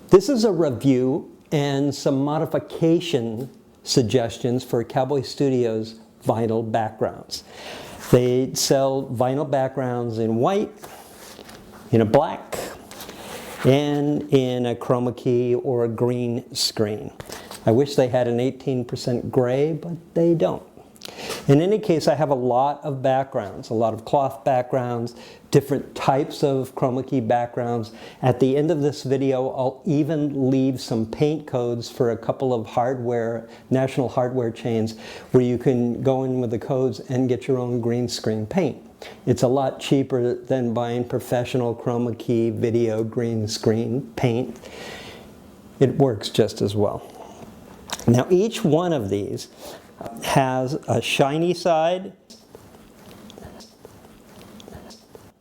This is a review and some modification suggestions for Cowboy Studios vinyl backgrounds. They sell vinyl backgrounds in white, in a black, and in a chroma key or a green screen. I wish they had an 18% gray, but they don't. In any case, I have a lot of backgrounds, a lot of cloth backgrounds, different types of chroma key backgrounds. At the end of this video, I'll even leave some paint codes for a couple of national hardware chains where you can go in with the codes and get your own green screen paint. It's a lot cheaper than buying professional chroma key video green screen paint. It works just as well. Now each one of these has a shiny side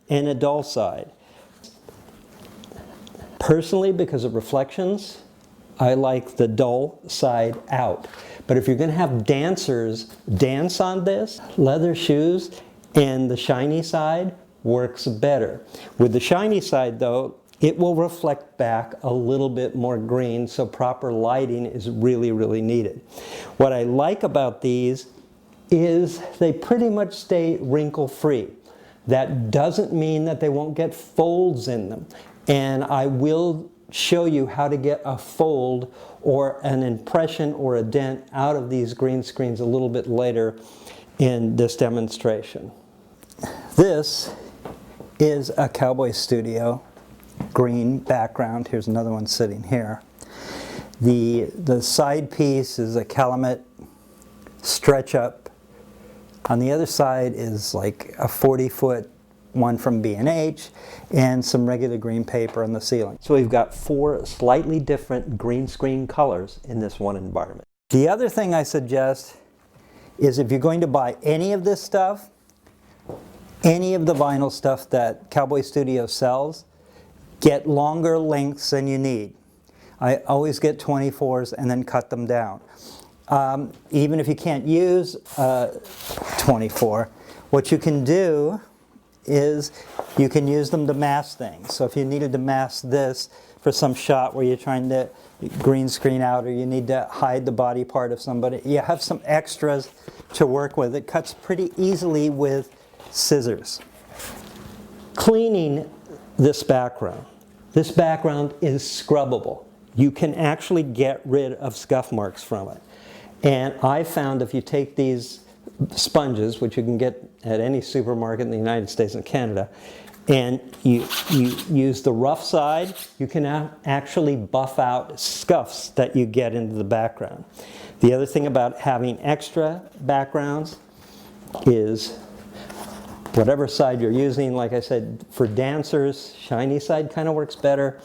and a dull side. Personally, because of reflections, I like the dull side out. But if you're going to have dancers dance on this, leather shoes and the shiny side works better. With the shiny side though, it will reflect back a little bit more green, so proper lighting is really, really needed. What I like about these is they pretty much stay wrinkle-free. That doesn't mean that they won't get folds in them. And I will show you how to get a fold or an impression or a dent out of these green screens a little bit later in this demonstration. This is a Cowboy Studio green background. Here's another one sitting here. The side piece is a Calumet stretch up. On the other side is like a 40-foot one from B&H and some regular green paper on the ceiling. So we've got 4 slightly different green screen colors in this one environment. The other thing I suggest is if you're going to buy any of this stuff, any of the vinyl stuff that Cowboy Studio sells, get longer lengths than you need. I always get 24s and then cut them down. Even if you can't use 24, what you can do is you can use them to mask things. So if you needed to mask this for some shot where you're trying to green screen out or you need to hide the body part of somebody, you have some extras to work with. It cuts pretty easily with scissors. Cleaning this background. This background is scrubbable. You can actually get rid of scuff marks from it. And I found if you take these sponges, which you can get at any supermarket in the United States and Canada, and you use the rough side, you can actually buff out scuffs that you get into the background. The other thing about having extra backgrounds is whatever side you're using, like I said, for dancers, shiny side kind of works better.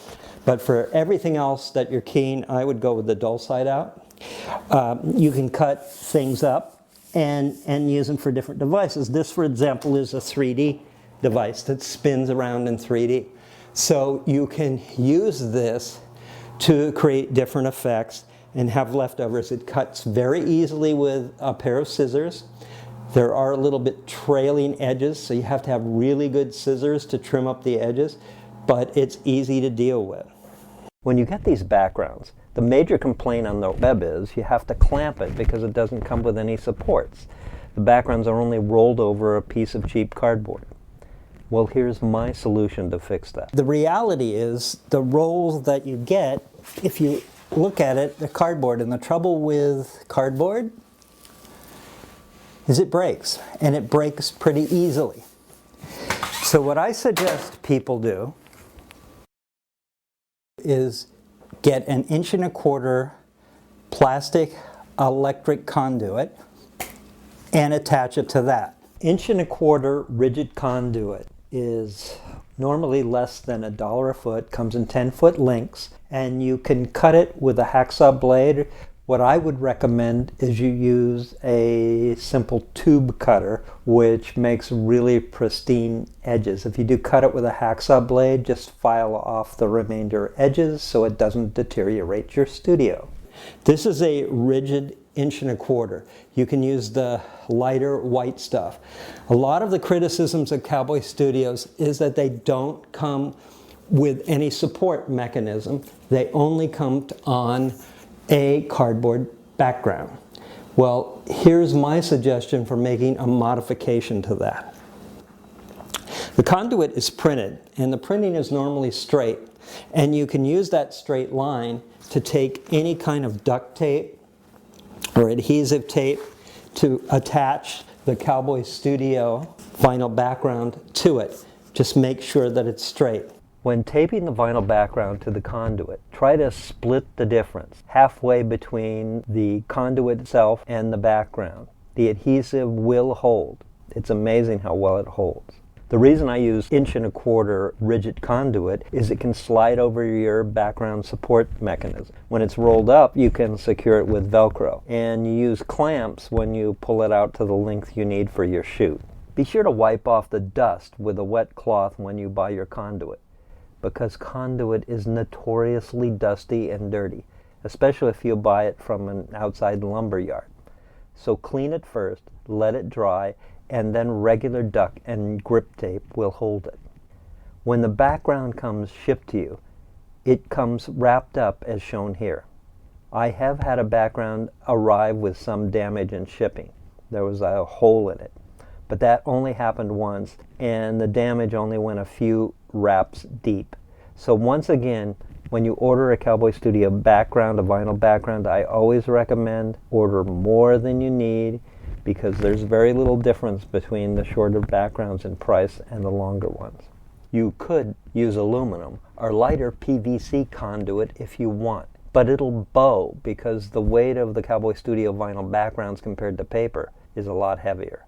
But for everything else that you're keying, I would go with the dull side out. You can cut things up and use them for different devices. This, for example, is a 3D device that spins around in 3D. So you can use this to create different effects and have leftovers. It cuts very easily with a pair of scissors. There are a little bit trailing edges, so you have to have really good scissors to trim up the edges, but it's easy to deal with. When you get these backgrounds, the major complaint on the web is you have to clamp it because it doesn't come with any supports. The backgrounds are only rolled over a piece of cheap cardboard. Well, here's my solution to fix that. The reality is the rolls that you get, if you look at it, the cardboard, and the trouble with cardboard is it breaks, and it breaks pretty easily. So what I suggest people do is get an 1.25" plastic electric conduit and attach it to that. 1.25" rigid conduit is normally less than $1 a foot, comes in 10-foot lengths, and you can cut it with a hacksaw blade. What I would recommend is you use a simple tube cutter, which makes really pristine edges. If you do cut it with a hacksaw blade, just file off the remainder edges so it doesn't deteriorate your studio. This is a rigid 1.25". You can use the lighter white stuff. A lot of the criticisms of Cowboy Studios is that they don't come with any support mechanism. They only come on a cardboard background. Well, here's my suggestion for making a modification to that. The conduit is printed, and the printing is normally straight, and you can use that straight line to take any kind of duct tape or adhesive tape to attach the Cowboy Studio vinyl background to it. Just make sure that it's straight. When taping the vinyl background to the conduit, try to split the difference halfway between the conduit itself and the background. The adhesive will hold. It's amazing how well it holds. The reason I use 1.25" rigid conduit is it can slide over your background support mechanism. When it's rolled up, you can secure it with Velcro. And you use clamps when you pull it out to the length you need for your shoot. Be sure to wipe off the dust with a wet cloth when you buy your conduit, because conduit is notoriously dusty and dirty, especially if you buy it from an outside lumber yard. So clean it first, let it dry, and then regular duct and grip tape will hold it. When the background comes shipped to you, it comes wrapped up as shown here. I have had a background arrive with some damage in shipping. There was a hole in it, but that only happened once, and the damage only went a few wraps deep. So once again, when you order a Cowboy Studio background, a vinyl background, I always recommend order more than you need, because there's very little difference between the shorter backgrounds in price and the longer ones. You could use aluminum or lighter PVC conduit if you want, but it'll bow because the weight of the Cowboy Studio vinyl backgrounds compared to paper is a lot heavier.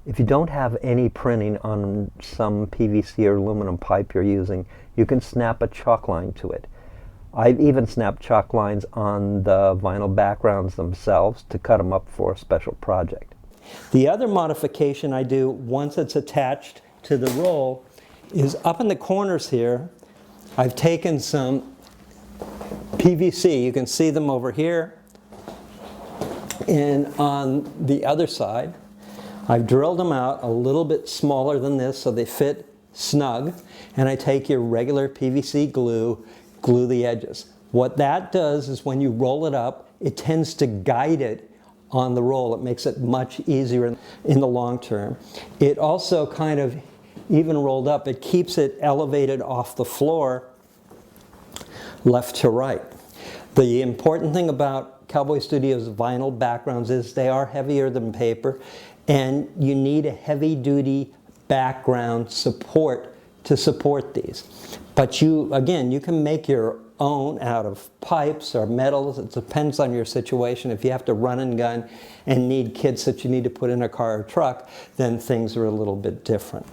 If you don't have any printing on some PVC or aluminum pipe you're using, you can snap a chalk line to it. I've even snapped chalk lines on the vinyl backgrounds themselves to cut them up for a special project. The other modification I do once it's attached to the roll is up in the corners here, I've taken some PVC. You can see them over here, and on the other side I've drilled them out a little bit smaller than this so they fit snug, and I take your regular PVC glue, glue the edges. What that does is when you roll it up, it tends to guide it on the roll. It makes it much easier in the long term. It also kind of, even rolled up, it keeps it elevated off the floor left to right. The important thing about Cowboy Studio's vinyl backgrounds is they are heavier than paper, and you need a heavy-duty background support to support these. But you, again, you can make your own out of pipes or metals. It depends on your situation. If you have to run and gun and need kits that you need to put in a car or truck, then things are a little bit different.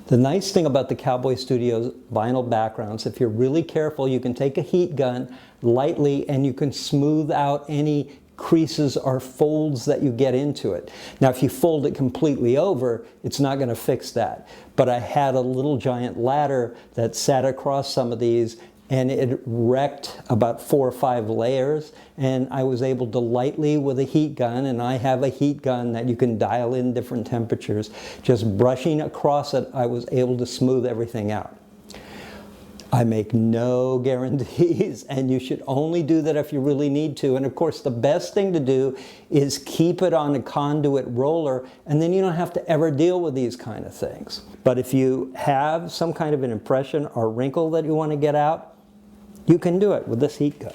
The nice thing about the Cowboy Studio's vinyl backgrounds, if you're really careful, you can take a heat gun lightly and you can smooth out any creases or folds that you get into it. Now if you fold it completely over, it's not going to fix that. But I had a little giant ladder that sat across some of these, and it wrecked about 4 or 5 layers, and I was able to lightly with a heat gun, and I have a heat gun that you can dial in different temperatures, just brushing across it, I was able to smooth everything out. I make no guarantees, and you should only do that if you really need to. And of course, the best thing to do is keep it on a conduit roller, and then you don't have to ever deal with these kind of things. But if you have some kind of an impression or wrinkle that you want to get out, you can do it with this heat gun.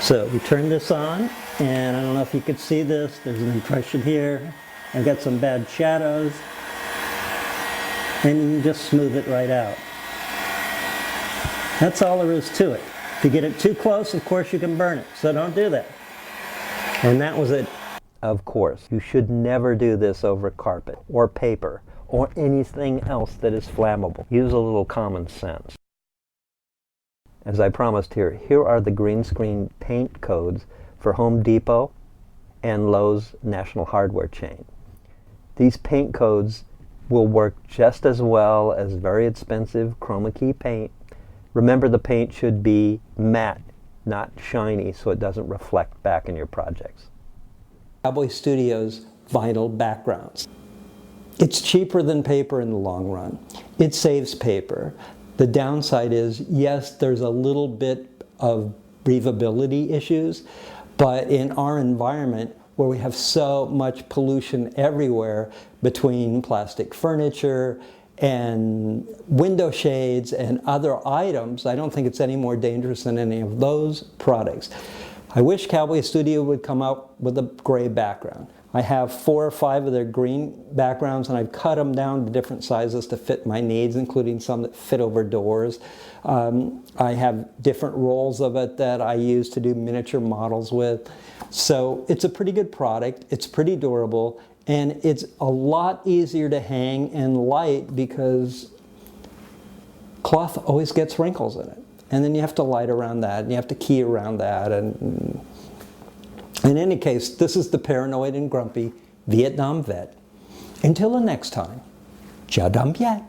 So we turn this on, and I don't know if you could see this. There's an impression here. I've got some bad shadows. And you just smooth it right out. That's all there is to it. If you get it too close, of course you can burn it, so don't do that. And that was it. Of course, you should never do this over carpet or paper or anything else that is flammable. Use a little common sense. As I promised here are the green screen paint codes for Home Depot and Lowe's National Hardware chain. These paint codes will work just as well as very expensive chroma key paint. Remember, the paint should be matte, not shiny, so it doesn't reflect back in your projects. Cowboy Studio's vinyl backgrounds. It's cheaper than paper in the long run. It saves paper. The downside is, yes, there's a little bit of breathability issues, but in our environment where we have so much pollution everywhere between plastic furniture and window shades and other items, I don't think it's any more dangerous than any of those products. I wish Cowboy Studio would come out with a gray background. I have 4 or 5 of their green backgrounds, and I've cut them down to different sizes to fit my needs, including some that fit over doors. I have different rolls of it that I use to do miniature models with. So it's a pretty good product, it's pretty durable, and it's a lot easier to hang and light because cloth always gets wrinkles in it. And then you have to light around that, and you have to key around that. And in any case, this is the paranoid and grumpy Vietnam vet. Until the next time, Cha Dum Piet.